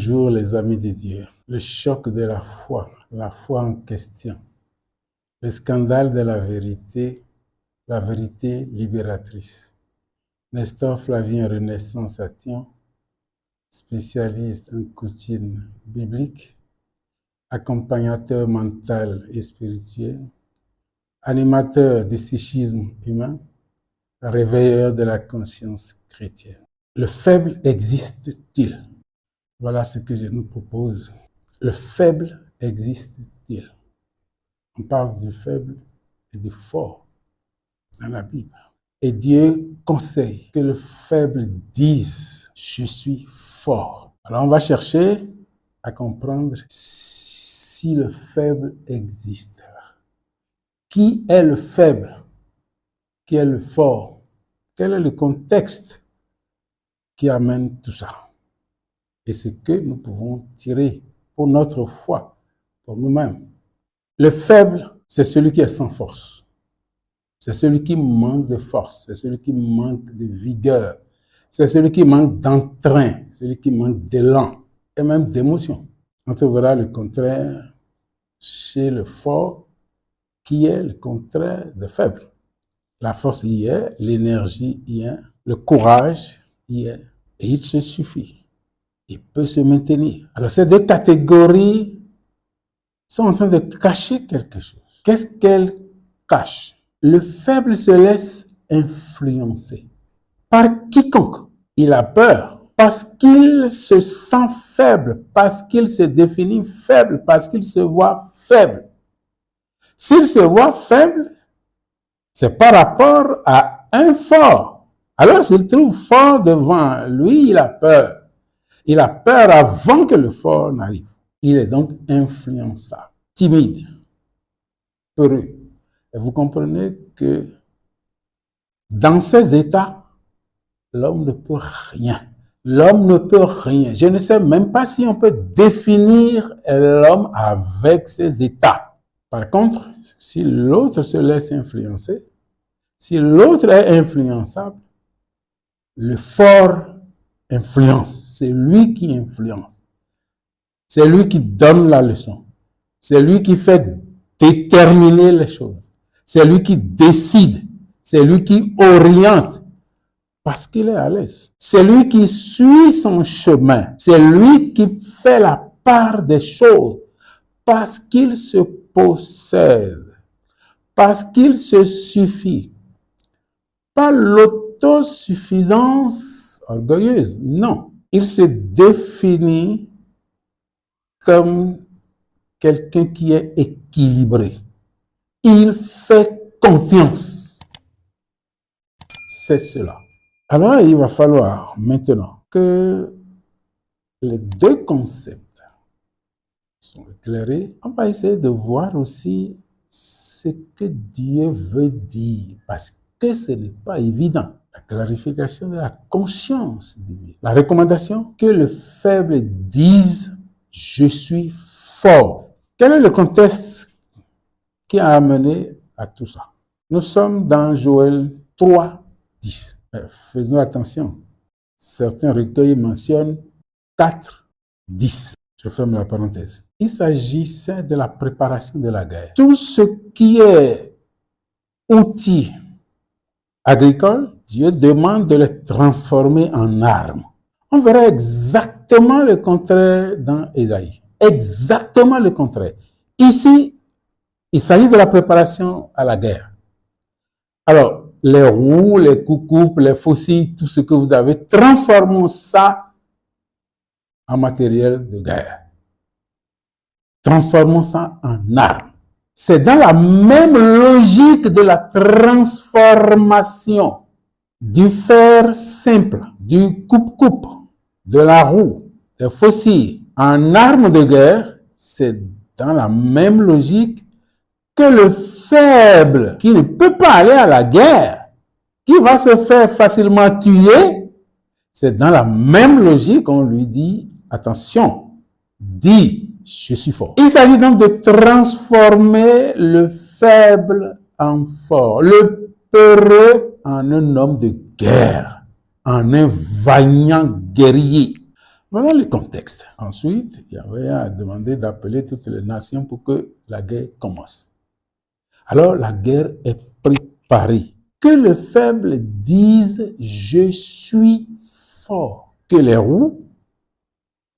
Bonjour les amis de Dieu. Le choc de la foi en question, le scandale de la vérité libératrice. Nestor Flavien Renaissance à Thion, spécialiste en coaching biblique, accompagnateur mental et spirituel, animateur du psychisme humain, réveilleur de la conscience chrétienne. Le faible existe-t-il? Voilà ce que je nous propose. Le faible existe-t-il? On parle du faible et du fort dans la Bible. Et Dieu conseille que le faible dise « Je suis fort ». Alors on va chercher à comprendre si le faible existe. Qui est le faible? Qui est le fort? Quel est le contexte qui amène tout ça? Et ce que nous pouvons tirer pour notre foi, pour nous-mêmes. Le faible, c'est celui qui est sans force. C'est celui qui manque de force. C'est celui qui manque de vigueur. C'est celui qui manque d'entrain. Celui qui manque d'élan et même d'émotion. On trouvera le contraire chez le fort, qui est le contraire de faible. La force y est, l'énergie y est, le courage y est, et il se suffit. Il peut se maintenir. Alors ces deux catégories sont en train de cacher quelque chose. Qu'est-ce qu'elles cachent? Le faible se laisse influencer par quiconque. Il a peur parce qu'il se sent faible, parce qu'il se définit faible, parce qu'il se voit faible. S'il se voit faible, c'est par rapport à un fort. Alors s'il trouve fort devant lui, il a peur. Il a peur avant que le fort n'arrive. Il est donc influençable, timide, peureux. Et vous comprenez que dans ces états, l'homme ne peut rien. L'homme ne peut rien. Je ne sais même pas si on peut définir l'homme avec ces états. Par contre, si l'autre se laisse influencer, si l'autre est influençable, le fort influence. C'est lui qui influence. C'est lui qui donne la leçon. C'est lui qui fait déterminer les choses. C'est lui qui décide. C'est lui qui oriente. Parce qu'il est à l'aise. C'est lui qui suit son chemin. C'est lui qui fait la part des choses. Parce qu'il se possède. Parce qu'il se suffit. Pas l'autosuffisance orgueilleuse. Non. Il se définit comme quelqu'un qui est équilibré. Il fait confiance. C'est cela. Alors, il va falloir maintenant que les deux concepts sont éclairés. On va essayer de voir aussi ce que Dieu veut dire, parce que ce n'est pas évident. La clarification de la conscience divine. La recommandation que le faible dise « Je suis fort ». Quel est le contexte qui a amené à tout ça? Nous sommes dans Joël 3, 10. Faisons attention. Certains recueils mentionnent 4, 10. Je ferme la parenthèse. Il s'agissait de la préparation de la guerre. Tout ce qui est outils agricoles, Dieu demande de les transformer en armes. On verra exactement le contraire dans Ésaïe. Exactement le contraire. Ici, il s'agit de la préparation à la guerre. Alors, les roues, les coucoupes, les faucilles, tout ce que vous avez, transformons ça en matériel de guerre. Transformons ça en armes. C'est dans la même logique de la transformation du fer simple, du coupe-coupe, de la roue, des faucilles en armes de guerre. C'est dans la même logique que le faible qui ne peut pas aller à la guerre, qui va se faire facilement tuer, c'est dans la même logique qu'on lui dit, attention, dis, je suis fort. Il s'agit donc de transformer le faible en fort, le peureux en un homme de guerre, en un vaillant guerrier. Voilà le contexte. Ensuite, Yahweh a demandé d'appeler toutes les nations pour que la guerre commence. Alors la guerre est préparée. Que le faible dise « Je suis fort ». Que les roues,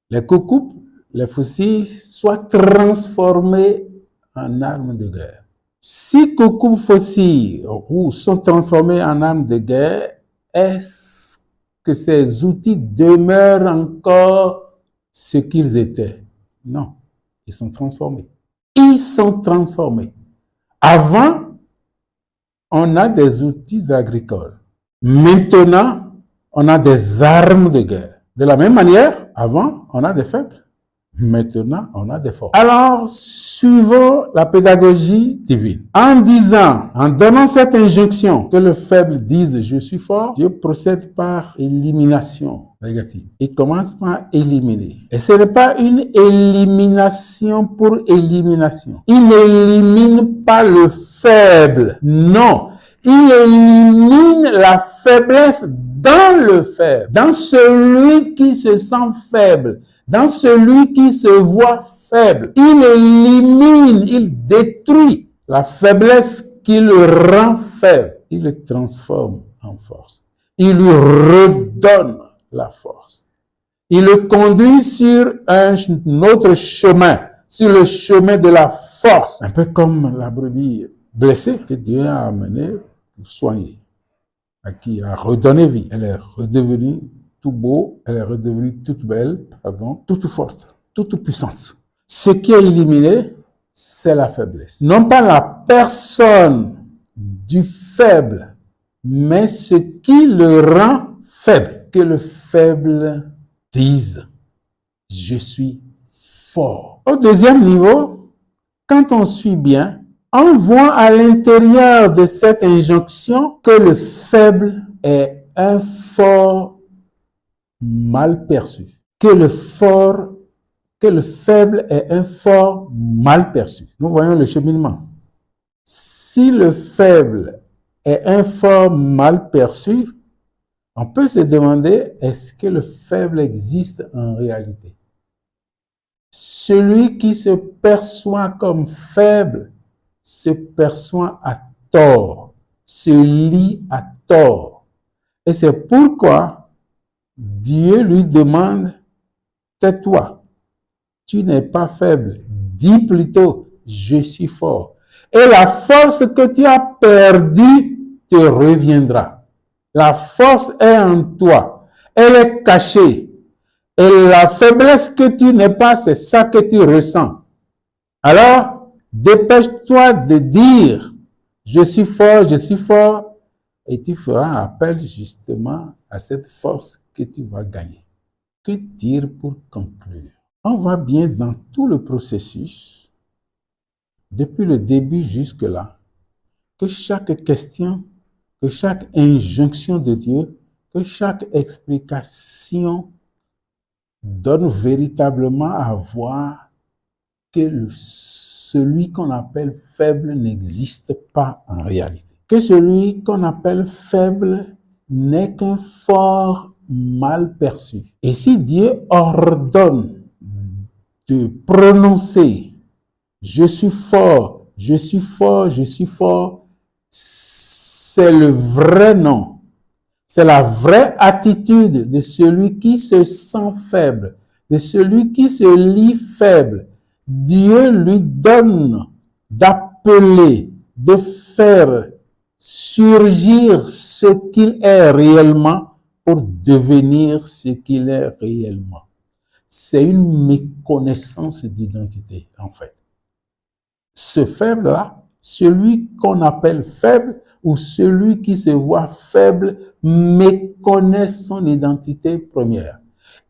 les coucoupes, les fusils soient transformés en armes de guerre. Si coucoupes, fusils, roues sont transformés en armes de guerre, est-ce que ces outils demeurent encore ce qu'ils étaient? Non, ils sont transformés. Ils sont transformés. Avant, on a des outils agricoles. Maintenant, on a des armes de guerre. De la même manière, avant, on a des faibles. Maintenant, on a des forts. Alors, suivons la pédagogie divine. En disant, en donnant cette injonction que le faible dise « je suis fort », Dieu procède par élimination négative. Il commence par éliminer. Et ce n'est pas une élimination pour élimination. Il n'élimine pas le faible. Non. Il élimine la faiblesse dans le faible, dans celui qui se sent faible, dans celui qui se voit faible. Il élimine, il détruit la faiblesse qui le rend faible. Il le transforme en force. Il lui redonne la force. Il le conduit sur un autre chemin, sur le chemin de la force. Un peu comme la brebis blessée que Dieu a amenée pour soigner, à qui il a redonné vie. Elle est redevenue tout beau, elle est redevenue toute belle, toute forte, toute puissante. Ce qui est éliminé, c'est la faiblesse. Non pas la personne du faible, mais ce qui le rend faible. Que le faible dise « je suis fort ». Au deuxième niveau, quand on suit bien, on voit à l'intérieur de cette injonction que le faible est un fort mal perçu. Que le faible est un fort mal perçu. Nous voyons le cheminement. Si le faible est un fort mal perçu, on peut se demander, est-ce que le faible existe en réalité? Celui qui se perçoit comme faible se perçoit à tort, se lie à tort. Et c'est pourquoi Dieu lui demande, tais-toi, tu n'es pas faible, dis plutôt, je suis fort. Et la force que tu as perdue te reviendra. La force est en toi, elle est cachée. Et la faiblesse que tu n'es pas, c'est ça que tu ressens. Alors, dépêche-toi de dire, je suis fort, et tu feras appel justement à cette force que tu vas gagner. Que dire pour conclure? On voit bien dans tout le processus, depuis le début jusque-là, que chaque question, que chaque injonction de Dieu, que chaque explication donne véritablement à voir que celui qu'on appelle faible n'existe pas en réalité. Que celui qu'on appelle faible n'est qu'un fort mal perçu. Et si Dieu ordonne de prononcer « je suis fort, je suis fort, je suis fort », c'est le vrai nom. C'est la vraie attitude de celui qui se sent faible, de celui qui se lie faible. Dieu lui donne d'appeler, de faire surgir ce qu'il est réellement pour devenir ce qu'il est réellement. C'est une méconnaissance d'identité, en fait. Ce faible-là, celui qu'on appelle faible, ou celui qui se voit faible méconnaît son identité première.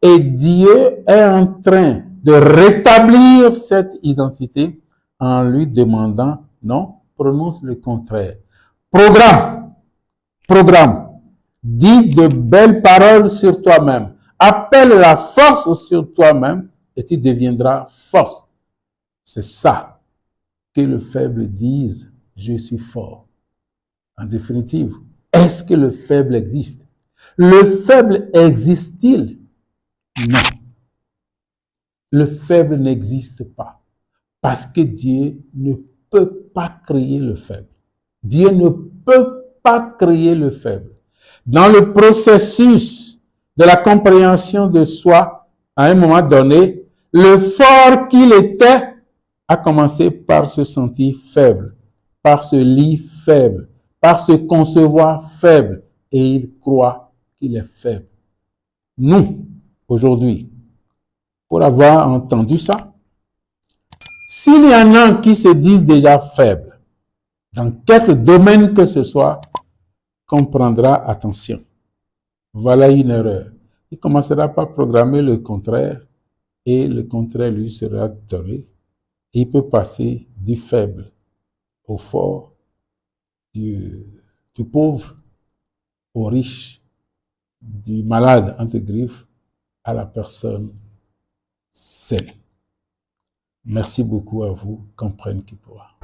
Et Dieu est en train de rétablir cette identité en lui demandant, non, prononce le contraire. Programme, dis de belles paroles sur toi-même, appelle la force sur toi-même et tu deviendras force. C'est ça que le faible dise, je suis fort. En définitive, est-ce que le faible existe? Le faible existe-t-il? Non. Le faible n'existe pas. Parce que Dieu ne peut pas créer le faible. Dieu ne peut pas créer le faible. Dans le processus de la compréhension de soi, à un moment donné, le fort qu'il était a commencé par se sentir faible, par se lire faible, par se concevoir faible, et il croit qu'il est faible. Nous, aujourd'hui, pour avoir entendu ça, s'il y en a qui se disent déjà faibles, dans quelque domaine que ce soit, qu'on prendra attention. Voilà une erreur. Il commencera par programmer le contraire et le contraire lui sera donné. Et il peut passer du faible au fort, du pauvre au riche, du malade entre griffes à la personne saine. Merci beaucoup à vous, comprenne qui pourra.